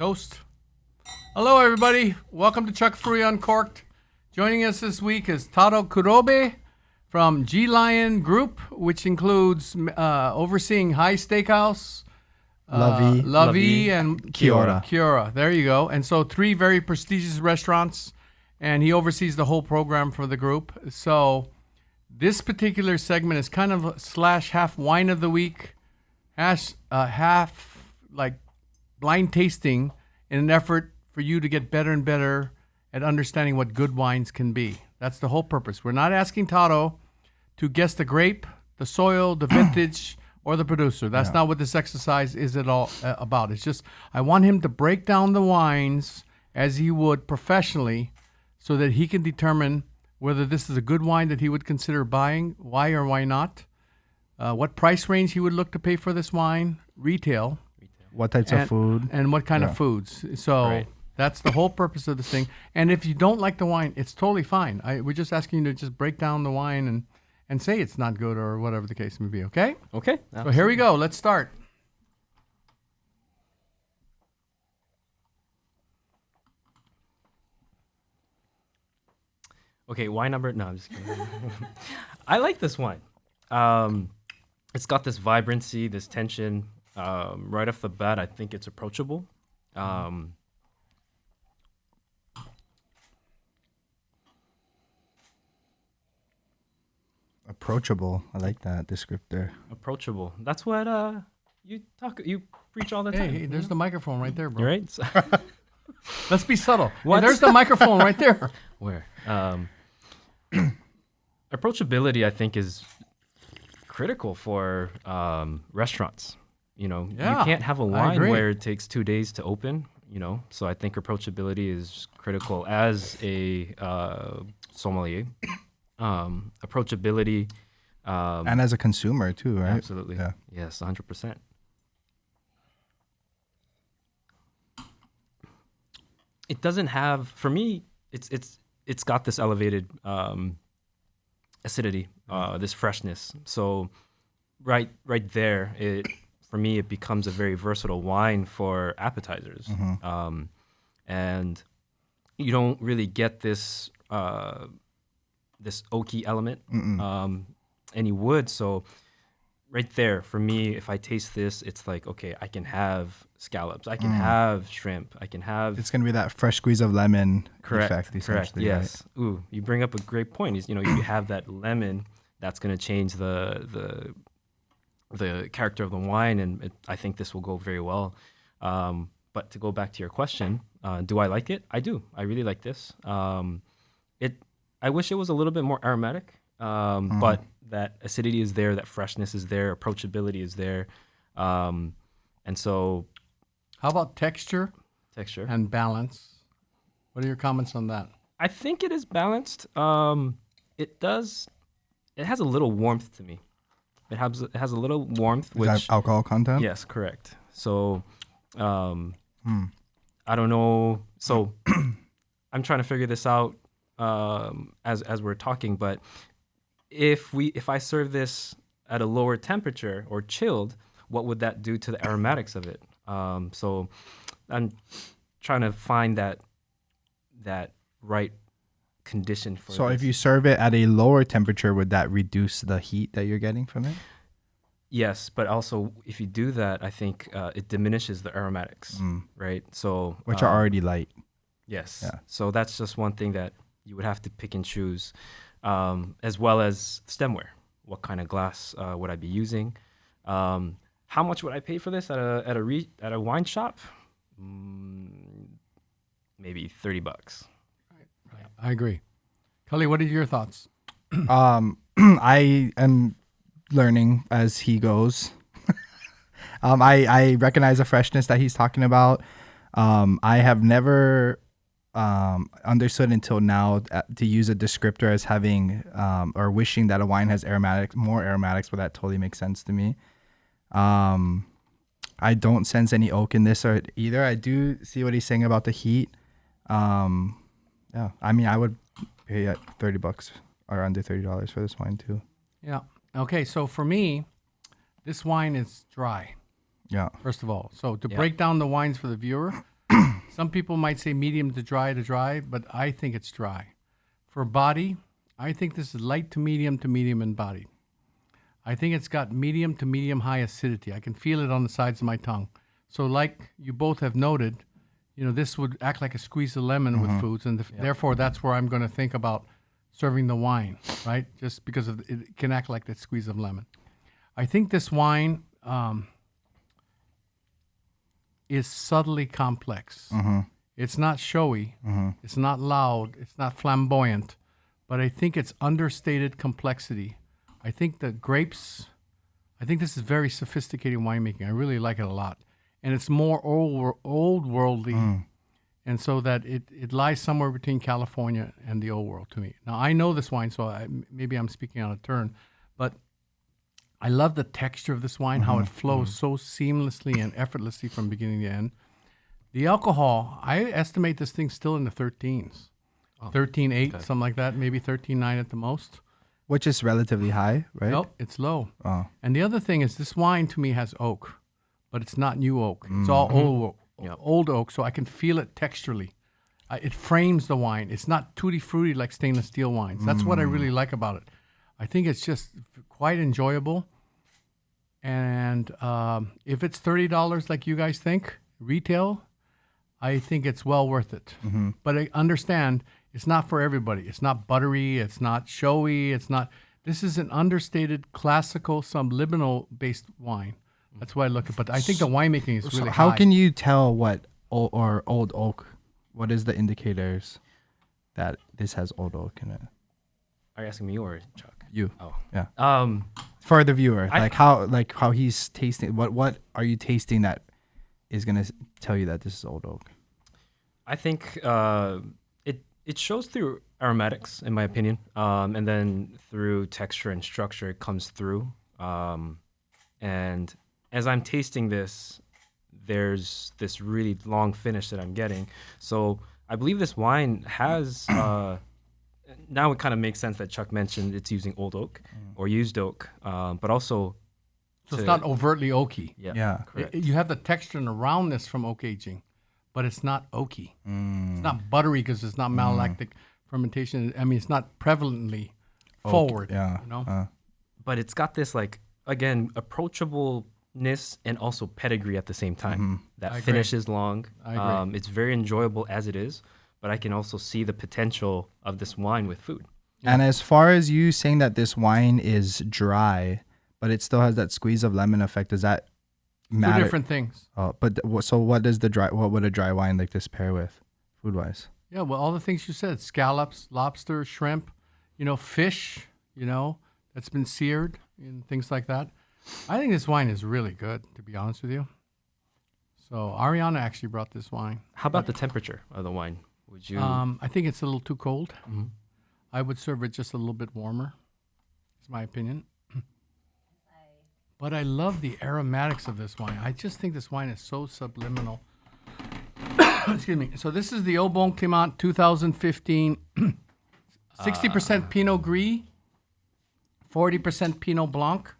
Toast. Hello, everybody. Welcome to Furuya Uncorked. Joining us this week is Taro Kurobe from G Lion Group, which includes overseeing High Steakhouse, Vie, and Quiora. There you go. And so 3 very prestigious restaurants, and he oversees the whole program for the group. So this particular segment is kind of / half wine of the week, half like blind tasting in an effort for you to get better and better at understanding what good wines can be. That's the whole purpose. We're not asking Taro to guess the grape, the soil, the vintage, or the producer. That's not what this exercise is at all about. It's just I want him to break down the wines as he would professionally so that he can determine whether this is a good wine that he would consider buying, why or why not, what price range he would look to pay for this wine, retail. What types of food. And what kind of foods. So that's the whole purpose of this thing. And if you don't like the wine, it's totally fine. We're just asking you to just break down the wine and say it's not good or whatever the case may be, okay? Okay. So here we go. Let's start. Okay, wine number... No, I'm just kidding. I like this wine. It's got this vibrancy, this tension. Right off the bat, I think it's approachable. Approachable. I like that descriptor. Approachable. That's what you preach all the time. Hey, there's the microphone right there, bro. Right? Let's be subtle. What? Hey, there's the microphone right there. Where? Approachability, I think, is critical for restaurants. You know, you can't have a wine where it takes 2 days to open, you know. So I think approachability is critical as a sommelier. Approachability. And as a consumer, too, right? Absolutely. Yeah. Yes, 100%. It doesn't have, for me, it's got this elevated acidity, this freshness. So right there, for me, it becomes a very versatile wine for appetizers. And you don't really get this this oaky element, any wood. So right there, for me, if I taste this, it's like, okay, I can have scallops, I can have shrimp, I can have... It's going to be that fresh squeeze of lemon effect, essentially. Yes. Right? Ooh, you bring up a great point. Is, you know, you have that lemon that's going to change the character of the wine, and I think this will go very well. But to go back to your question, do I like it? I do. I really like this. I wish it was a little bit more aromatic, but that acidity is there, that freshness is there, approachability is there. And so... How about texture? Texture. And balance. What are your comments on that? I think it is balanced. It has a little warmth to me. It has a little warmth. Is that alcohol content? Yes, correct. So, I don't know. So, I'm trying to figure this out as we're talking. But if I serve this at a lower temperature or chilled, what would that do to the aromatics of it? So, I'm trying to find that right condition for. So, this. if you serve it at a lower temperature, would that reduce the heat that you're getting from it? Yes, but also if you do that, I think it diminishes the aromatics, right? So which are already light. Yes. Yeah. So that's just one thing that you would have to pick and choose, as well as stemware. What kind of glass would I be using? How much would I pay for this at a wine shop? Maybe $30. Right. I agree. Kelly, what are your thoughts? I am learning as he goes. I recognize the freshness that he's talking about. I have never understood until now to use a descriptor as having or wishing that a wine has more aromatics, but that totally makes sense to me. I don't sense any oak in this either. I do see what he's saying about the heat. Yeah, I mean, I would pay at $30 or under $30 for this wine too. Yeah. Okay, so for me, this wine is dry. Yeah. First of all, so to break down the wines for the viewer, Some people might say medium to dry, but I think it's dry. For body, I think this is light to medium in body. I think it's got medium to medium high acidity. I can feel it on the sides of my tongue. So like you both have noted, this would act like a squeeze of lemon with foods, and therefore that's where I'm going to think about serving the wine, right? Just because it can act like that squeeze of lemon. I think this wine is subtly complex. It's not showy. It's not loud. It's not flamboyant. But I think it's understated complexity. I think the grapes, I think this is very sophisticated winemaking. I really like it a lot. And it's more old worldly. And so that it lies somewhere between California and the old world to me. Now, I know this wine, so maybe I'm speaking out of turn, but I love the texture of this wine, how it flows so seamlessly and effortlessly from beginning to end. The alcohol, I estimate this thing still in the 13s. 13.8, something like that, maybe 13.9 at the most. Which is relatively high, right? Nope, it's low. Oh. And the other thing is this wine to me has oak, but it's not new oak. It's all old oak, so I can feel it texturally. It frames the wine. It's not tutti frutti like stainless steel wines. That's what I really like about it. I think it's just quite enjoyable. And if it's $30 like you guys think, retail, I think it's well worth it. But I understand it's not for everybody. It's not buttery. It's not showy. This is an understated, classical, subliminal-based wine. That's why I look at. But I think the winemaking is really how high. can you tell what old oak? What is the indicators that this has old oak in it? Are you asking me or Chuck? You. Oh. Yeah. For the viewer, how he's tasting. What are you tasting that is gonna tell you that this is old oak? I think it shows through aromatics, in my opinion, and then through texture and structure, it comes through. And as I'm tasting this, there's this really long finish that I'm getting. So I believe this wine has. Now it kind of makes sense that Chuck mentioned it's using old oak or used oak, but also. So it's not overtly oaky. Yeah. Correct. You have the texture and the roundness from oak aging, but it's not oaky. It's not buttery because it's not malolactic fermentation. I mean, it's not prevalently forward. Yeah. But it's got this, again, approachableness and also pedigree at the same time. That finish is long. I agree. It's very enjoyable as it is, but I can also see the potential of this wine with food. And as far as you saying that this wine is dry, but it still has that squeeze of lemon effect, does that matter? Two different things. So what would a dry wine like this pair with, food wise? Yeah, well, all the things you said: scallops, lobster, shrimp, fish, that's been seared and things like that. I think this wine is really good, to be honest with you. So Ariana actually brought this wine. How about the temperature of the wine? Would you? I think it's a little too cold. I would serve it just a little bit warmer. Is my opinion. But I love the aromatics of this wine. I just think this wine is so subliminal. Excuse me. So this is the Au Bon Clément 2015, 60% Pinot Gris, 40% Pinot Blanc,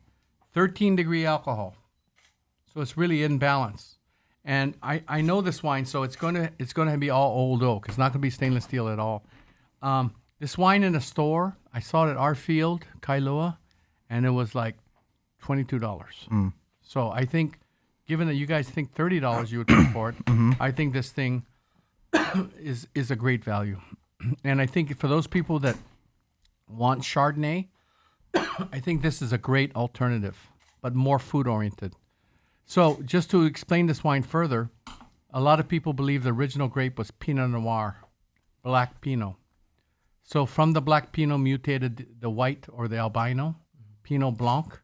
13-degree alcohol. So it's really in balance. And I know this wine, so it's gonna be all old oak. It's not gonna be stainless steel at all. This wine in a store, I saw it at our field, Kailua, and it was like $22. So I think, given that you guys think $30 you would pay for it, I think this thing is a great value. And I think for those people that want Chardonnay, I think this is a great alternative, but more food oriented. So just to explain this wine further, a lot of people believe the original grape was Pinot Noir, black Pinot. So from the black Pinot mutated the white or the albino, Pinot Blanc.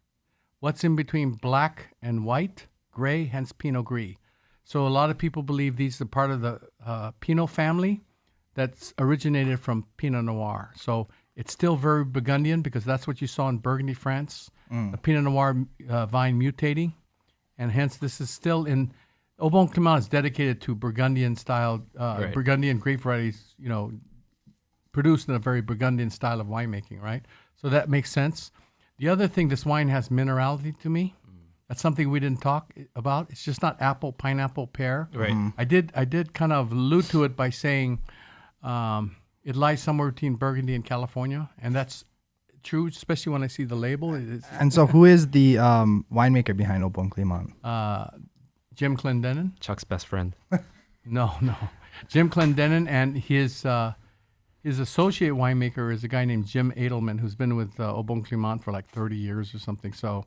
What's in between black and white? Gray, hence Pinot Gris. So a lot of people believe these are part of the Pinot family that's originated from Pinot Noir. So it's still very Burgundian because that's what you saw in Burgundy, France, the Pinot Noir vine mutating. And hence this is still in, Au Bon Clément is dedicated to Burgundian style, Burgundian grape varieties, produced in a very Burgundian style of winemaking, right? So that makes sense. The other thing, this wine has minerality to me. That's something we didn't talk about. It's just not apple, pineapple, pear. Right. I did kind of allude to it by saying it lies somewhere between Burgundy and California, and that's true, especially when I see the label. And so, who is the winemaker behind Au Bon Climat? Jim Clendenin? Chuck's best friend. No. Jim Clendenin, and his associate winemaker is a guy named Jim Edelman, who's been with Au Bon Climat for like 30 years or something. So,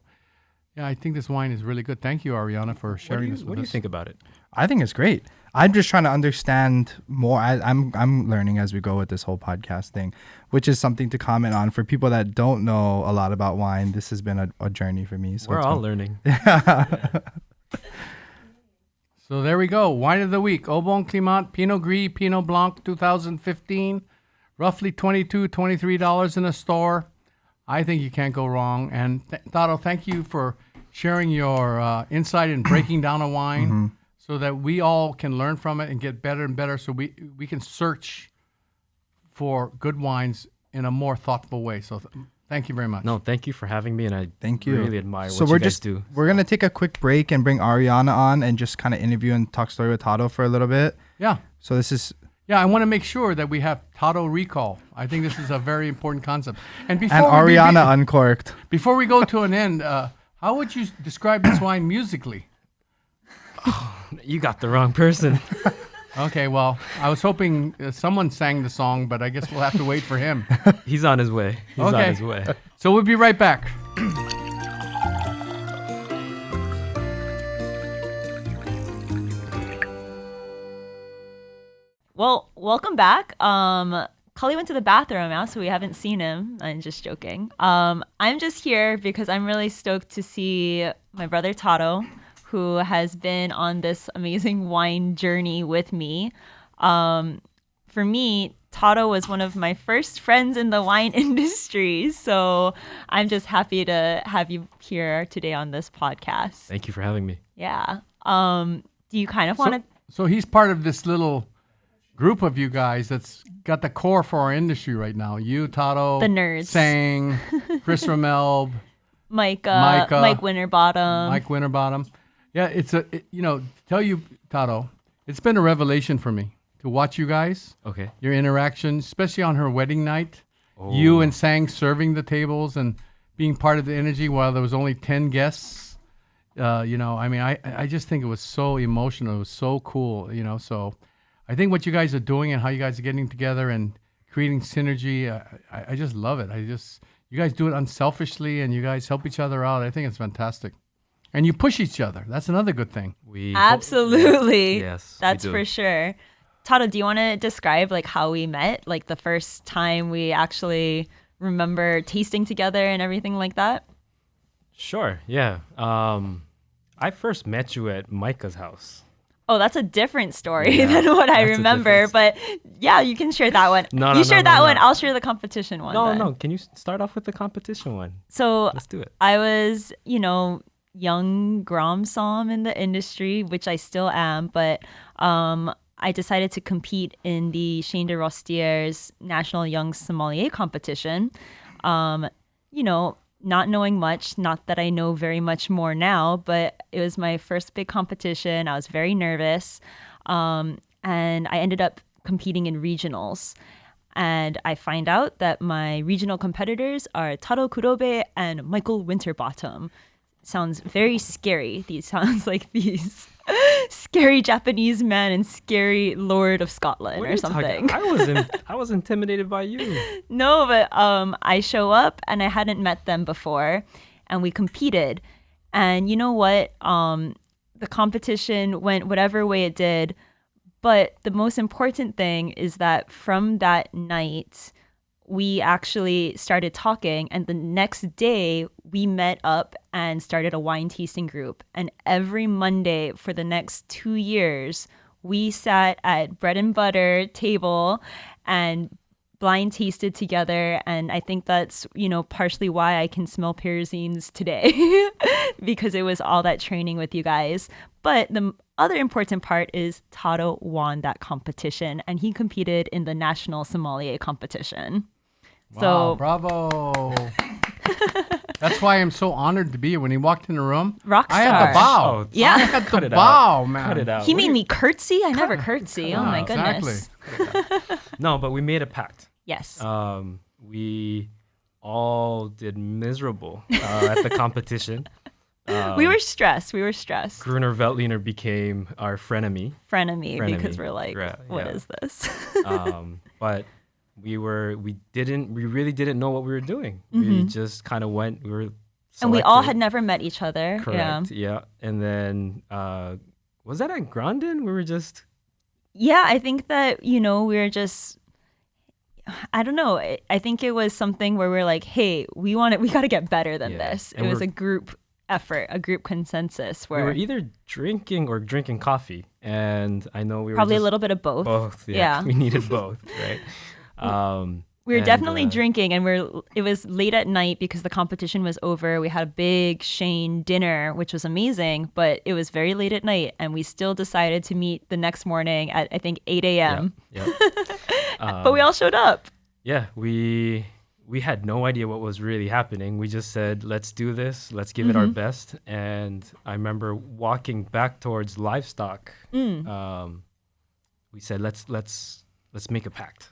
yeah, I think this wine is really good. Thank you, Ariana, for sharing this with us. What do you think about it? I think it's great. I'm just trying to understand more. I'm learning as we go with this whole podcast thing, which is something to comment on for people that don't know a lot about wine. This has been a journey for me. So We're all learning. So there we go. Wine of the week. Au Bon Climat Pinot Gris Pinot Blanc 2015. Roughly $22, $23 in a store. I think you can't go wrong. And Taro, thank you for sharing your insight in breaking down a wine so that we all can learn from it and get better and better so we can search for good wines in a more thoughtful way. So thank you very much. No, thank you for having me, and I Thank you. really admire So what you guys do. we're going to take a quick break and bring Ariana on and just kind of interview and talk story with Taro for a little bit. Yeah. So this is... Yeah, I want to make sure that we have Taro recall. I think this is a very important concept. And before And Ariana Uncorked. before we go to an end, how would you describe this wine musically? You got the wrong person. Okay, well, I was hoping someone sang the song, but I guess we'll have to wait for him. He's on his way. He's on his way. So we'll be right back. Well, welcome back. Cully went to the bathroom now, so we haven't seen him. I'm just joking. I'm just here because I'm really stoked to see my brother Taro, who has been on this amazing wine journey with me. For me, Taro was one of my first friends in the wine industry, so I'm just happy to have you here today on this podcast. Thank you for having me. Yeah. Do you kind of want to... So he's part of this little group of you guys that's got the core for our industry right now. You, Taro, The nerds. Sang, Chris Ramelb, Mike Mike Winterbottom. Yeah, tell you, Taro, it's been a revelation for me to watch you guys, Okay. your interaction, especially on her wedding night. You and Sang serving the tables and being part of the energy while there was only 10 guests. I just think it was so emotional. It was so cool, so I think what you guys are doing and how you guys are getting together and creating synergy, I just love it. You guys do it unselfishly and you guys help each other out. I think it's fantastic. And you push each other. That's another good thing. Absolutely. Yes, That's we do. for sure. Taro, do you want to describe how we met? Like the first time we actually remember tasting together and everything like that? Sure. Yeah. I first met you at Micah's house. Oh, that's a different story than what I remember. But yeah, you can share that one. You share that one. I'll share the competition one. No. Can you start off with the competition one? So Let's do it. I was, young Grom Som in the industry, which I still am. But I decided to compete in the Shane de Rostier's National Young Sommelier competition. Not knowing much, not that I know very much more now, but it was my first big competition. I was very nervous. And I ended up competing in regionals. And I find out that my regional competitors are Taro Kurobe and Michael Winterbottom. Sounds very scary. These sounds like these scary Japanese men and scary Lord of Scotland or something. I was intimidated by you. No, but I show up and I hadn't met them before, and we competed. And you know what? The competition went whatever way it did. But the most important thing is that from that night, we actually started talking, and the next day we met up and started a wine tasting group. And every Monday for the next 2 years, we sat at bread and butter table and blind tasted together. And I think that's, partially why I can smell pyrazines today because it was all that training with you guys. But the other important part is Taro won that competition, and he competed in the National Sommelier competition. Wow, bravo. That's why I'm so honored to be here. When he walked in the room, Rock I had to star. bow. Oh, Yeah. I had Cut to it out. bow, man. Cut it out. He made me curtsy. I never curtsy. Oh my Exactly. goodness. No, but we made a pact. Yes. We all did miserable at the competition. We were stressed. Gruner Veltliner became our frenemy. Frenemy, because Frenemy. we're like, Yeah, what yeah. is this? But we really didn't know what we were doing. We just kind of went. We were And we all selected. had never met each other. Correct. Yeah. And then was that at Grandin? We were just Yeah, I think that, we were just, I don't know. I think it was something where we're like, hey, we got to get better than Yeah. this. And It was we're- a group effort, a group consensus we where were either drinking or drinking coffee, and I know we were probably a just little bit of both. both. Yeah. We needed both, right? We were And, definitely drinking, and it was late at night because the competition was over. We had a big Shane dinner, which was amazing, but it was very late at night, and we still decided to meet the next morning at, I think, 8 a.m. Yeah. But we all showed up. Yeah, we had no idea what was really happening. We just said, let's do this. Let's give it our best. And I remember walking back towards livestock. We said, let's make a pact.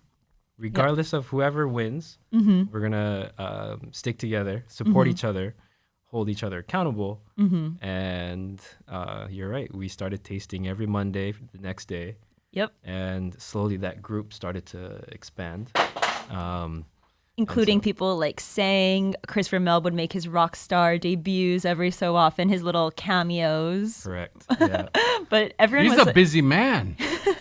Regardless of whoever wins, we're going to stick together, support each other, hold each other accountable. And you're right. We started tasting every Monday the next day. Yep. And slowly that group started to expand. Including people like Sang. Christopher Mel would make his rock star debuts every so often, his little cameos. Correct. Yeah. But everyone He's was a busy man. You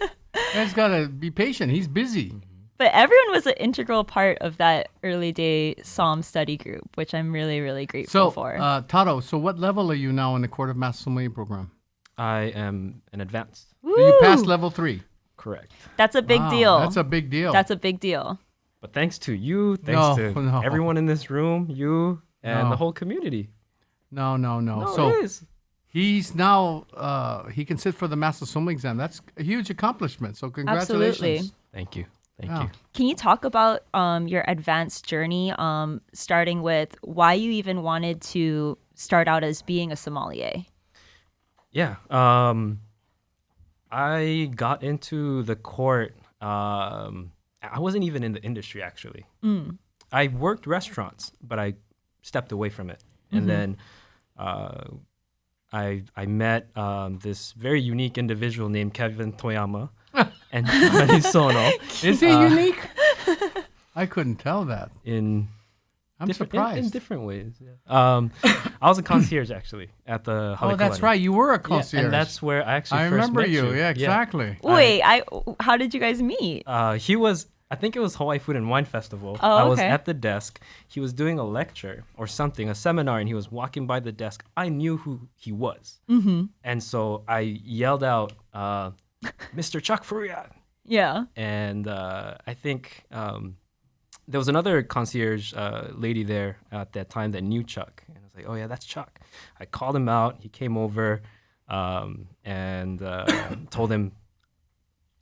guys gotta be patient. He's busy. But everyone was an integral part of that early day Psalm study group, which I'm really, really grateful So, for. Taro, so what level are you now in the Court of Master Sommelier program? I am an advanced. So you passed level 3. Correct. That's a big Wow, deal. That's a big deal. That's a big deal. But thanks to you, thanks to No. everyone in this room, you and No. the whole community. No. No, So it is. he's now, he can sit for the Master Sommelier exam. That's a huge accomplishment. So congratulations. Absolutely. Thank you. Thank Yeah. you. Can you talk about your advanced journey, starting with why you even wanted to start out as being a sommelier? Yeah. I got into the court. I wasn't even in the industry, actually. I worked restaurants, but I stepped away from it. And then I met this very unique individual named Kevin Toyama and Tani Sono Is he unique? I couldn't tell that. in I'm different, surprised. in different ways. Yeah. I was a concierge, actually, at the Oh, that's Halekulani. right. You were a Yeah, concierge. and that's where I actually I first remember met you. Yeah, exactly. Wait, how did you guys meet? He was, I think it was Hawaii Food and Wine Festival. Oh, I was okay. at the desk. He was doing a lecture or something, a seminar, and he was walking by the desk. I knew who he was. And so I yelled out, Mr. Chuck Furuya. Yeah. And I think there was another concierge lady there at that time that knew Chuck. And I was like, oh, yeah, that's Chuck. I called him out. He came over and told him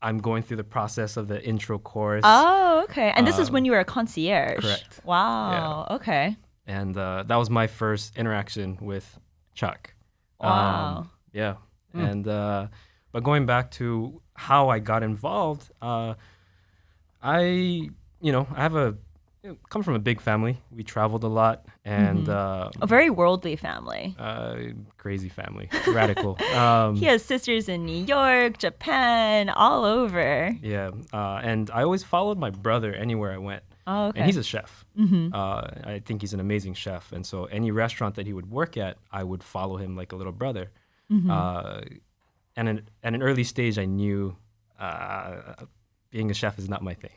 I'm going through the process of the intro course. Oh, okay. And this is when you were a concierge. correct. Wow. Okay. And that was my first interaction with Chuck. Wow. Yeah. And but going back to how I got involved, I come from a big family. We traveled a lot and A very worldly family. crazy family, radical. He has sisters in New York, Japan, all over. Yeah. And I always followed my brother anywhere I went. Oh, okay. And he's a chef. I think he's an amazing chef. And so any restaurant that he would work at, I would follow him like a little brother. And at an early stage, I knew being a chef is not my thing.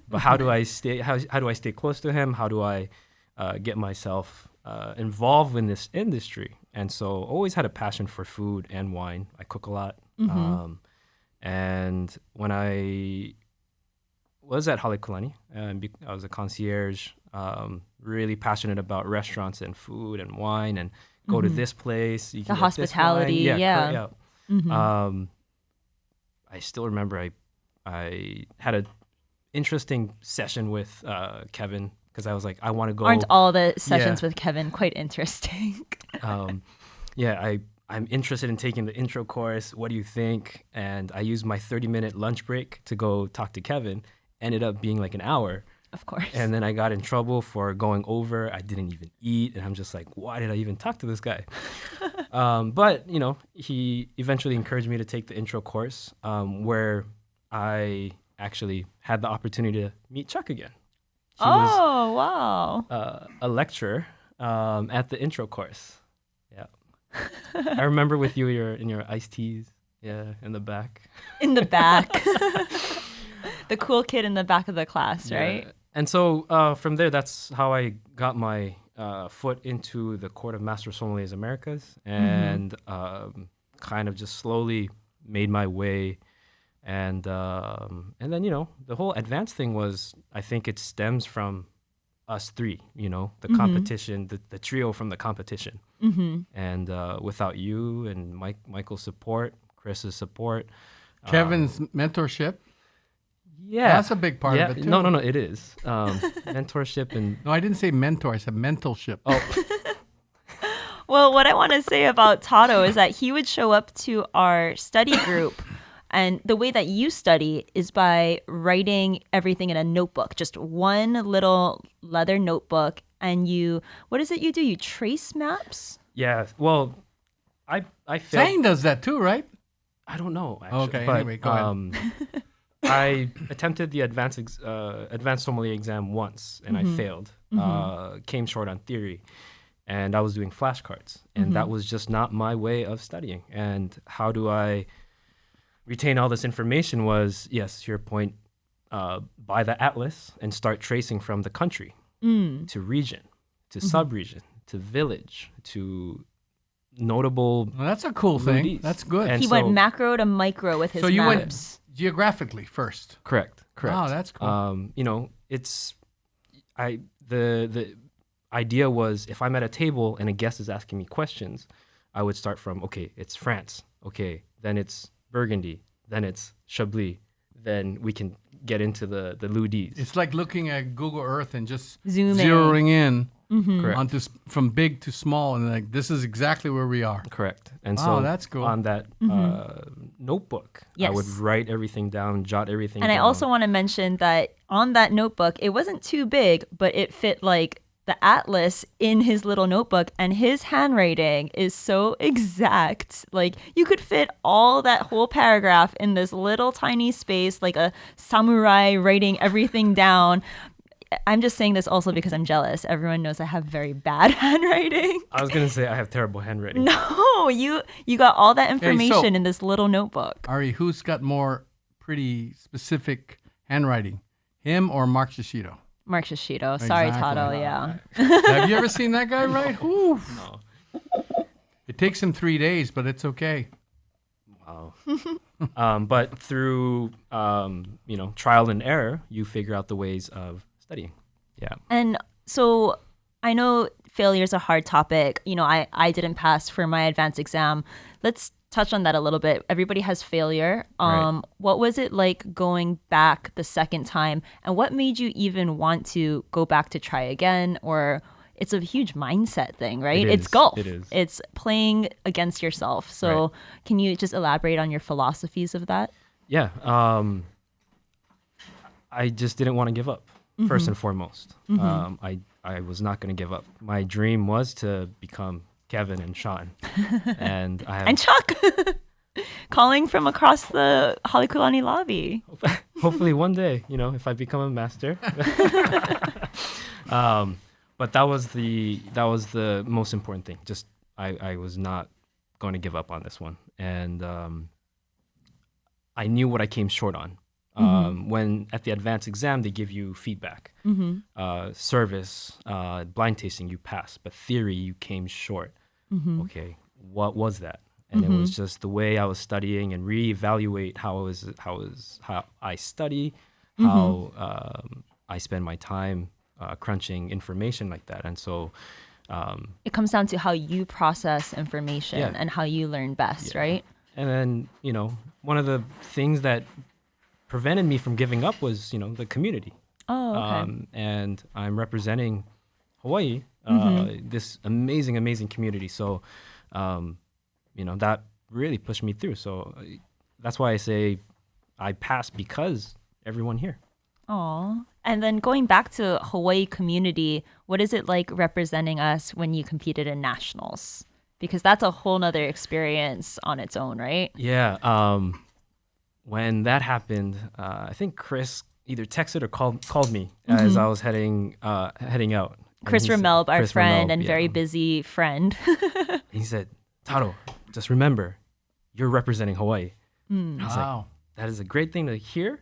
But how do I stay close to him? How do I get myself involved in this industry? And so always had a passion for food and wine. I cook a lot. And when I was at Halekulani, I was a concierge, really passionate about restaurants and food and wine, and go to this place. You can The get this wine. hospitality, yeah. correct, I still remember I had an interesting session with Kevin because I was like, I want to go. Aren't all the sessions Yeah. with Kevin quite interesting? I'm interested in taking the intro course. What do you think? And I used my 30-minute lunch break to go talk to Kevin. Ended up being like an hour. Of course. And then I got in trouble for going over. I didn't even eat. And I'm just like, why did I even talk to this guy? But, he eventually encouraged me to take the intro course, where I actually had the opportunity to meet Chuck again. He was Oh, wow. a lecturer at the intro course. Yeah. I remember with you in your iced teas. Yeah, in the back. In the back. The cool kid in the back of the class, right? Yeah. And so from there, that's how I got my foot into the Court of Master Sommeliers Americas, and kind of just slowly made my way. And then, the whole advanced thing was, I think it stems from us three, the competition, the trio from the competition. And without you and Michael's support, Chris's support. Kevin's mentorship. Yeah. That's a big part of it, too. No, it is. Mentorship and... No, I didn't say mentor. I said mentalship. Oh, Well, what I want to say about Taro is that he would show up to our study group, and the way that you study is by writing everything in a notebook, just one little leather notebook. And what is it you do? You trace maps? yeah. Well, I failed. Zane does that, too, right? I don't know, actually. Okay, but, anyway, go ahead. I attempted the advanced sommelier exam once, and I failed. Came short on theory, and I was doing flashcards, and that was just not my way of studying. And how do I retain all this information was, yes, to your point, buy the atlas and start tracing from the country to region, to sub-region, to village, to notable... Well, that's a cool thing. Moody's. That's good. And He so- went macro to micro with his So you went maps. geographically first. Correct. Oh, that's cool. The idea was, if I'm at a table and a guest is asking me questions, I would start from, okay, it's France. Okay, then it's Burgundy. Then it's Chablis. Then we can get into the Ludis. It's like looking at Google Earth and just Zoom in. zeroing in Correct. onto from big to small, and like this is exactly where we are. Correct. And Oh, so that's cool. on that notebook, I would Yes. write everything down, jot everything And down. I also want to mention that on that notebook, it wasn't too big, but it fit like the atlas in his little notebook, and his handwriting is so exact. Like you could fit all that whole paragraph in this little tiny space, like a samurai writing everything down. I'm just saying this also because I'm jealous. Everyone knows I have very bad handwriting. I was going to say I have terrible handwriting. No, you got all that information in this little notebook. Ari, who's got more pretty specific handwriting, him or Mark Shishido? Mark Shishido. Sorry, Exactly. Taro. Yeah. Have you ever seen that guy write? Oof. No. It takes him 3 days, but it's okay. Wow. But through, trial and error, you figure out the ways of studying. Yeah. And so I know failure is a hard topic. I didn't pass for my advanced exam. Let's touch on that a little bit. Everybody has failure. Right. What was it like going back the second time? And what made you even want to go back to try again? Or it's a huge mindset thing, right? It It's is. golf. It is. It's playing against yourself. So Right. Can you just elaborate on your philosophies of that? Yeah. I just didn't want to give up, first and foremost. I was not going to give up. My dream was to become Kevin and Sean. And I have And Chuck calling from across the Halekulani lobby. hopefully one day, if I become a master. But that was the most important thing. Just I was not going to give up on this one. And I knew what I came short on. When at the advanced exam, they give you feedback. Service, blind tasting, you passed, but theory, you came short. Okay, what was that? And it was just the way I was studying and reevaluate how I study, how I spend my time crunching information like that. And so It comes down to how you process information Yeah. and how you learn best, right? And then, one of the things that prevented me from giving up was, the community. Oh, okay. And I'm representing Hawaii, this amazing community. So, that really pushed me through. So that's why I say I passed, because everyone here. Aw. And then going back to Hawaii community, what is it like representing us when you competed in nationals? Because that's a whole nother experience on its own, right? Yeah. When that happened, I think Chris either texted or called me as I was heading out. Chris And he said- Ramelb, our Chris friend Ramelb, and yeah. very busy friend. He said, Taro, just remember, you're representing Hawaii. I was like, that is a great thing to hear,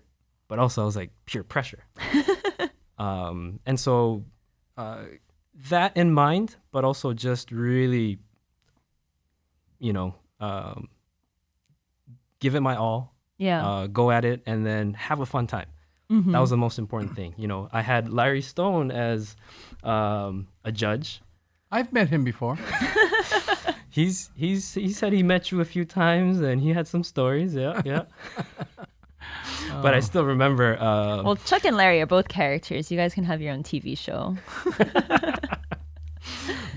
but also I was like, pure pressure. And so that in mind, but also just really, give it my all, Yeah. go at it, and then have a fun time. That was the most important thing. I had Larry Stone as a judge. I've met him before. He said he met you a few times and he had some stories. Yeah. But I still remember. Well, Chuck and Larry are both characters. You guys can have your own TV show.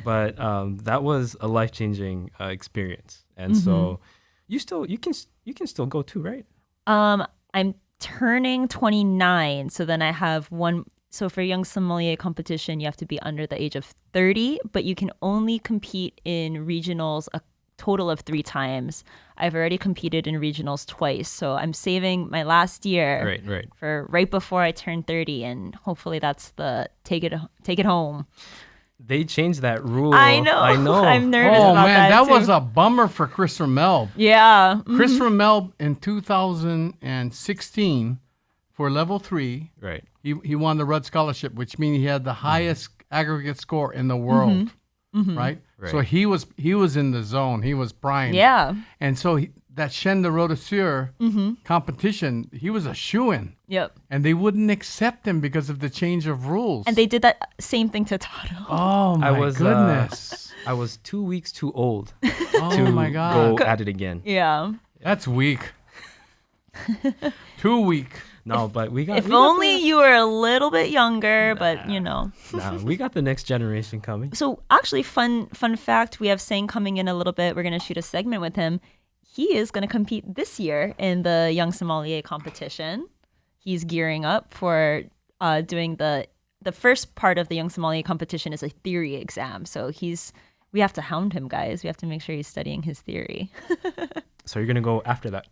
But that was a life-changing experience, and so you can still go too, right? I'm turning 29, so then I have one. So for young sommelier competition, you have to be under the age of 30, but you can only compete in regionals a total of 3 times. I've already competed in regionals twice, so I'm saving my last year Right. for right before I turn 30, and hopefully that's the take it home. They changed that rule. I know. I'm nervous Oh about man, that too. was a bummer for Chris Ramelb. Yeah. Chris Ramelb in 2016 for level 3, Right. he won the Rudd Scholarship, which means he had the highest aggregate score in the world. Right? So he was in the zone. He was primed. Yeah. And so that Chaîne de Rôdisseur competition, he was a shoo-in. Yep. And they wouldn't accept him because of the change of rules. And they did that same thing to Taro. Oh my goodness. goodness. I was 2 weeks too old Oh to my God. go at it again. Yeah. That's weak. Too weak. No, but we got. If we got only you were a little bit younger, but we got the next generation coming. So actually, fun fact, we have Sang coming in a little bit. We're going to shoot a segment with him. He is going to compete this year in the Young Sommelier competition. He's gearing up for doing the first part of the Young Sommelier competition is a theory exam. So we have to hound him, guys. We have to make sure he's studying his theory. So you're gonna go after that.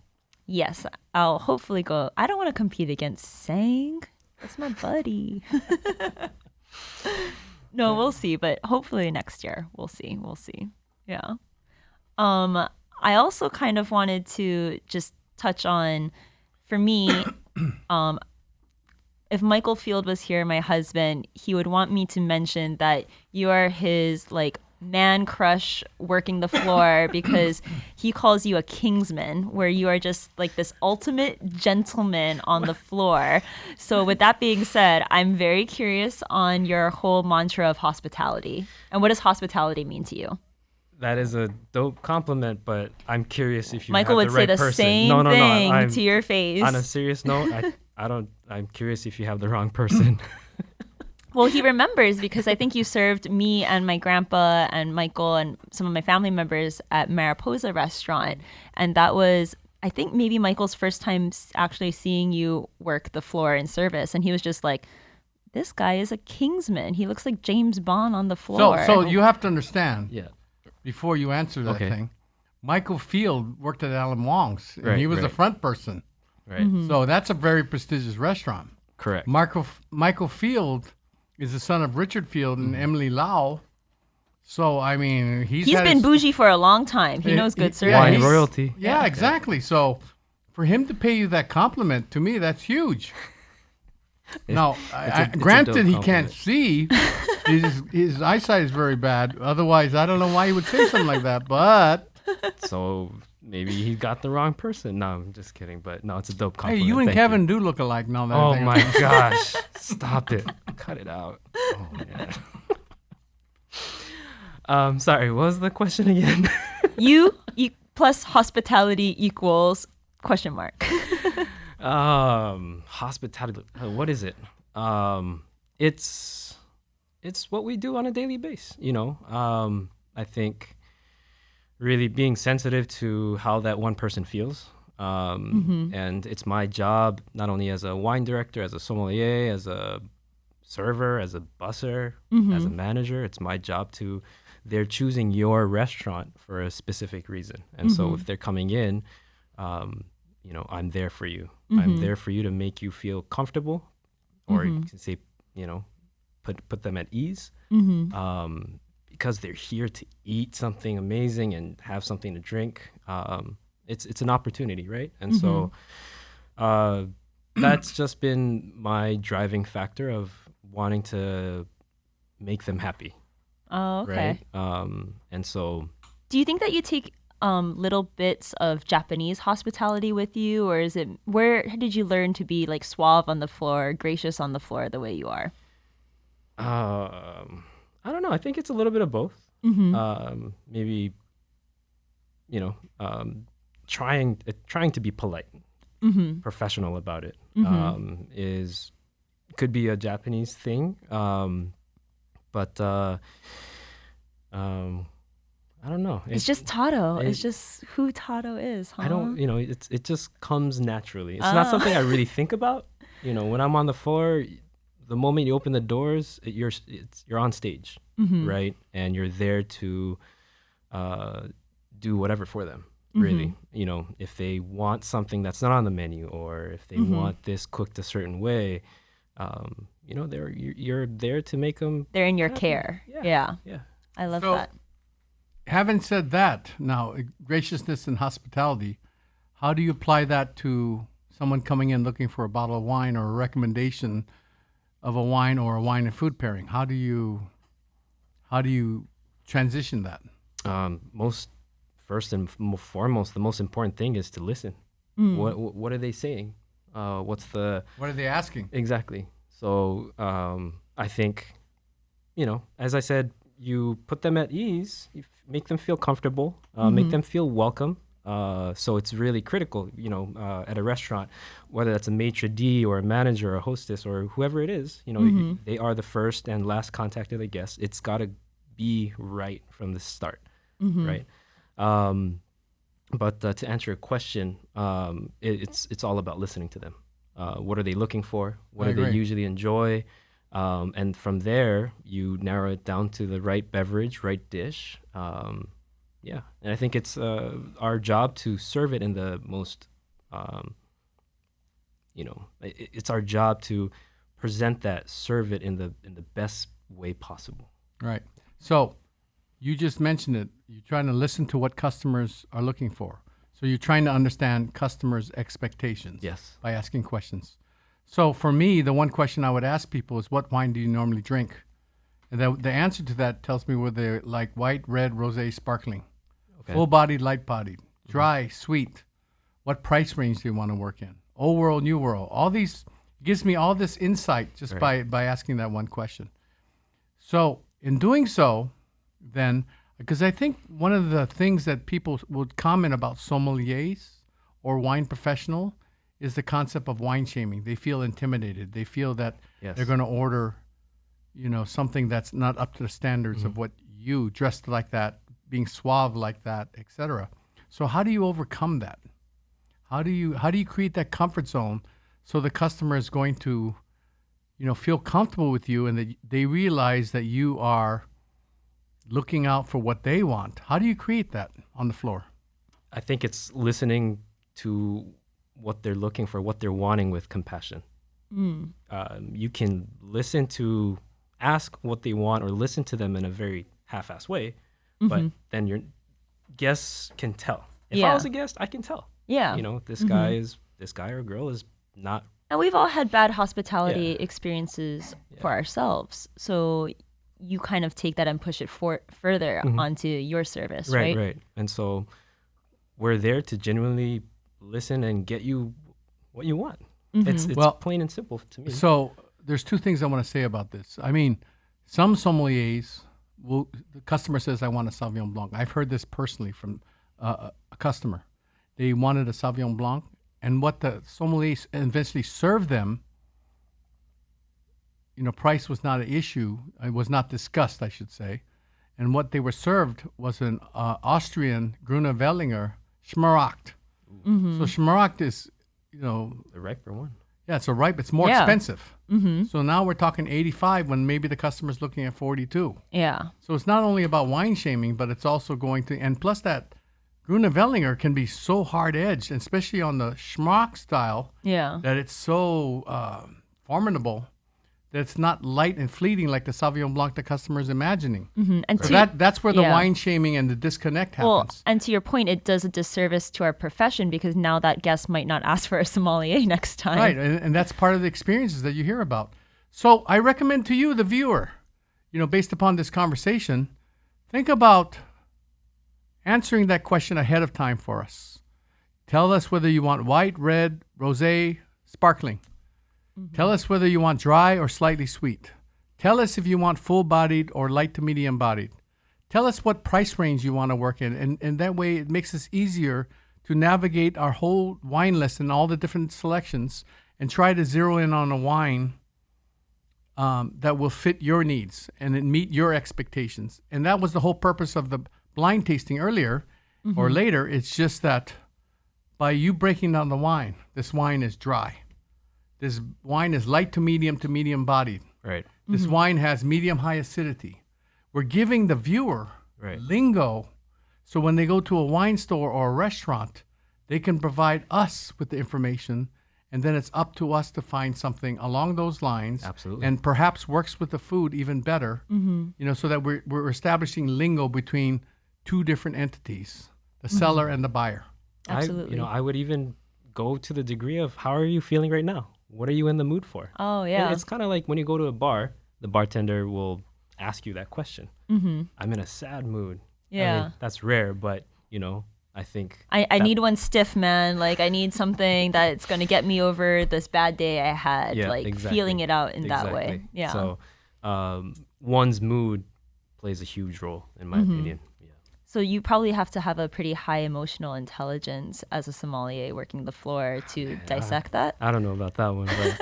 Yes, I'll hopefully go. I don't want to compete against Sang. That's my buddy. No, we'll see. But hopefully next year, we'll see. Yeah. I also kind of wanted to just touch on, for me, if Michael Field was here, my husband, he would want me to mention that you are his man crush working the floor because he calls you a kingsman, where you are just this ultimate gentleman on the floor. So with that being said, I'm very curious on your whole mantra of hospitality. And what does hospitality mean to you? That is a dope compliment, but I'm curious if you Michael have would the say right the person. same thing I'm- to your face. On a serious note, I'm curious if you have the wrong person. Well, he remembers because I think you served me and my grandpa and Michael and some of my family members at Mariposa restaurant. And that was, I think, maybe Michael's first time actually seeing you work the floor in service. And he was just like, this guy is a kingsman. He looks like James Bond on the floor. So you have to understand, Yeah. before you answer that Okay. thing, Michael Field worked at Alan Wong's, and he Right, was the right. front person. Right. So that's a very prestigious restaurant. Correct. Michael Field is the son of Richard Field and Emily Lau. So, I mean, he's He's had been his- bougie for a long time. He knows good service. Wine he's- royalty. Yeah, exactly. So for him to pay you that compliment, to me, that's huge. Now, it's a granted, dope he can't compliment. see. His eyesight is very bad. Otherwise, I don't know why he would say something like that. But So maybe he got the wrong person. No, I'm just kidding. But no, it's a dope hey, compliment. you and Thank Kevin do look alike now. That I Oh think my gosh! Stop it! Cut it out. Oh man. Sorry. What was the question again? You plus hospitality equals question mark. Hospitality. What is it? It's what we do on a daily basis. I think really being sensitive to how that one person feels. And it's my job, not only as a wine director, as a sommelier, as a server, as a busser, as a manager, it's my job to, they're choosing your restaurant for a specific reason. And so if they're coming in, I'm there for you. I'm there for you to make you feel comfortable, or you can say, put them at ease. Because they're here to eat something amazing and have something to drink. It's an opportunity, right? And so that's just been my driving factor of wanting to make them happy. Oh, okay. Right? And so, do you think that you take little bits of Japanese hospitality with you, or is it, where did you learn to be like suave on the floor, gracious on the floor the way you are? I don't know. I think it's a little bit of both. Maybe, trying to be polite, professional about it, could be a Japanese thing. But I don't know. It's just Taro. It's just who Taro is, huh? I don't, it just comes naturally. It's not something I really think about. When I'm on the floor, the moment you open the doors, you're on stage, right? And you're there to do whatever for them, really. If they want something that's not on the menu, or if they want this cooked a certain way, you're there to make them. They're in your happy. care. Yeah. I love that. Having said that, now graciousness and hospitality, how do you apply that to someone coming in looking for a bottle of wine or a recommendation of a wine or a wine and food pairing? How do you transition that? First and foremost, the most important thing is to listen. What are they saying? What are they asking? Exactly. So I think, as I said, you put them at ease, you make them feel comfortable, make them feel welcome. So it's really critical, at a restaurant, whether that's a maitre d' or a manager or a hostess or whoever it is, they are the first and last contact of the guest. It's got to be right from the start, right? But to answer your question, it's all about listening to them. What are they looking for? What do they usually enjoy? And from there, you narrow it down to the right beverage, right dish. And I think it's our job to serve it in the most, it's our job to present that, serve it in the best way possible. Right. So you just mentioned it. You're trying to listen to what customers are looking for. So you're trying to understand customers' expectations. Yes. By asking questions. So for me, the one question I would ask people is, what wine do you normally drink? And the answer to that tells me whether they like white, red, rosé, sparkling, full-bodied, light-bodied, dry, sweet. What price range do you want to work in? Old world, new world. All these gives me all this insight just by asking that one question. So in doing so, then, because I think one of the things that people would comment about sommeliers or wine professional is the concept of wine shaming. They feel intimidated. They feel that they're going to order, something that's not up to the standards of what you dressed like that, being suave like that, etc. So how do you overcome that? How do you create that comfort zone so the customer is going to, feel comfortable with you and that they realize that you are looking out for what they want? How do you create that on the floor? I think it's listening to what they're looking for, what they're wanting with compassion. You can listen to, ask what they want, or listen to them in a very half-assed way, but then your guests can tell. If I was a guest, I can tell. Yeah. This guy or girl is not. And we've all had bad hospitality experiences for ourselves. So you kind of take that and push it further onto your service, right? Right. And so we're there to genuinely listen and get you what you want. It's plain and simple to me. So there's two things I want to say about this. I mean, some sommeliers the customer says, I want a Sauvignon Blanc. I've heard this personally from a customer. They wanted a Sauvignon Blanc, and what the sommelier eventually served them price was not an issue. It was not discussed, I should say. And what they were served was an Austrian Grüne Vellinger Schmaragd. So Schmaragd is, The riper one. yeah, it's a ripe. It's more expensive. So now we're talking 85 when maybe the customer's looking at 42. Yeah. So it's not only about wine shaming, but it's also going to, and plus that Grüne Vellinger can be so hard edged, especially on the Schmaragd style, Yeah. that it's so formidable that it's not light and fleeting like the Sauvignon Blanc the customer is imagining. And So that's where the yeah. wine shaming and the disconnect Well, happens. and to your point, it does a disservice to our profession because now that guest might not ask for a sommelier next time. Right, and that's part of the experiences that you hear about. So I recommend to you, the viewer, based upon this conversation, think about answering that question ahead of time for us. Tell us whether you want white, red, rosé, sparkling. Tell us whether you want dry or slightly sweet. Tell us if you want full-bodied or light to medium-bodied. Tell us what price range you want to work in, and that way it makes it easier to navigate our whole wine list and all the different selections and try to zero in on a wine that will fit your needs and meet your expectations. And that was the whole purpose of the blind tasting earlier or later. It's just that by you breaking down the wine, this wine is dry. This wine is light to medium bodied. Right. This wine has medium high acidity. We're giving the viewer lingo so when they go to a wine store or a restaurant, they can provide us with the information, and then it's up to us to find something along those lines. Absolutely. And perhaps works with the food even better, so that we're establishing lingo between two different entities, the seller and the buyer. Absolutely. I would even go to the degree of how are you feeling right now? What are you in the mood for? Oh, yeah. It's kind of like when you go to a bar, the bartender will ask you that question. I'm in a sad mood. Yeah. That's rare, but, I think... I need one stiff, man. Like, I need something that's going to get me over this bad day I had. Yeah, like, exactly. feeling it out in that way. Yeah. So, one's mood plays a huge role, in my opinion. Yeah. So you probably have to have a pretty high emotional intelligence as a sommelier working the floor to dissect that. I don't know about that one, but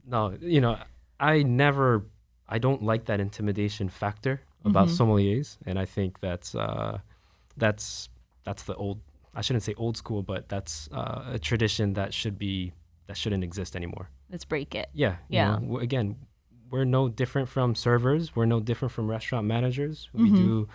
no, I don't like that intimidation factor about sommeliers, and I think that's the old, I shouldn't say old school, but that's a tradition that shouldn't exist anymore. Let's break it. Yeah. Again, we're no different from servers. We're no different from restaurant managers. We do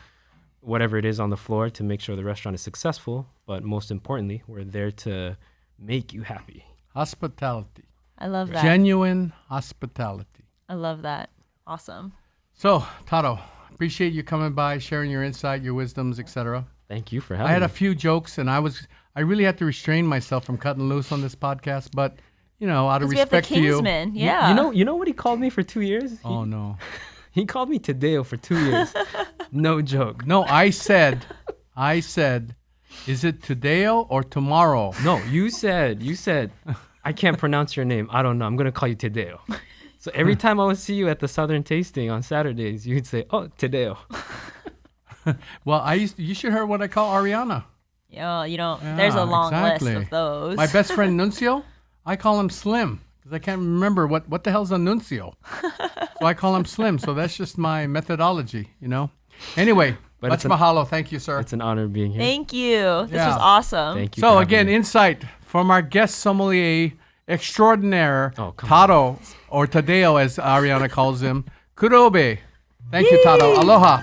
whatever it is on the floor to make sure the restaurant is successful, but most importantly, we're there to make you happy. Hospitality. I love that. Genuine hospitality. I love that. Awesome. So, Taro, appreciate you coming by, sharing your insight, your wisdoms, etc. Thank you for having I had me. a few jokes, and I really had to restrain myself from cutting loose on this podcast, but out of Because we have the respect to you. Kingsman. Yeah. You know what he called me for 2 years? Oh no. He called me Tadeo for 2 years. No joke. No, I said, is it today or tomorrow? No, you said, I can't pronounce your name. I don't know. I'm going to call you Tadeo. So every time I would see you at the Southern Tasting on Saturdays, you'd say, oh, Tadeo. Well, you should hear what I call Ariana. There's a long exactly. list of those. My best friend Nuncio, I call him Slim because I can't remember what the hell's a Nuncio. So I call him Slim. So that's just my methodology, Anyway, But much mahalo. Thank you, sir. It's an honor being here. Thank you. This Yeah. was awesome. Thank you. So for again, having me. insight from our guest sommelier extraordinaire, Oh, come Taro, or Tadeo as Ariana calls him, Kurobe. Thank you, Taro. Aloha.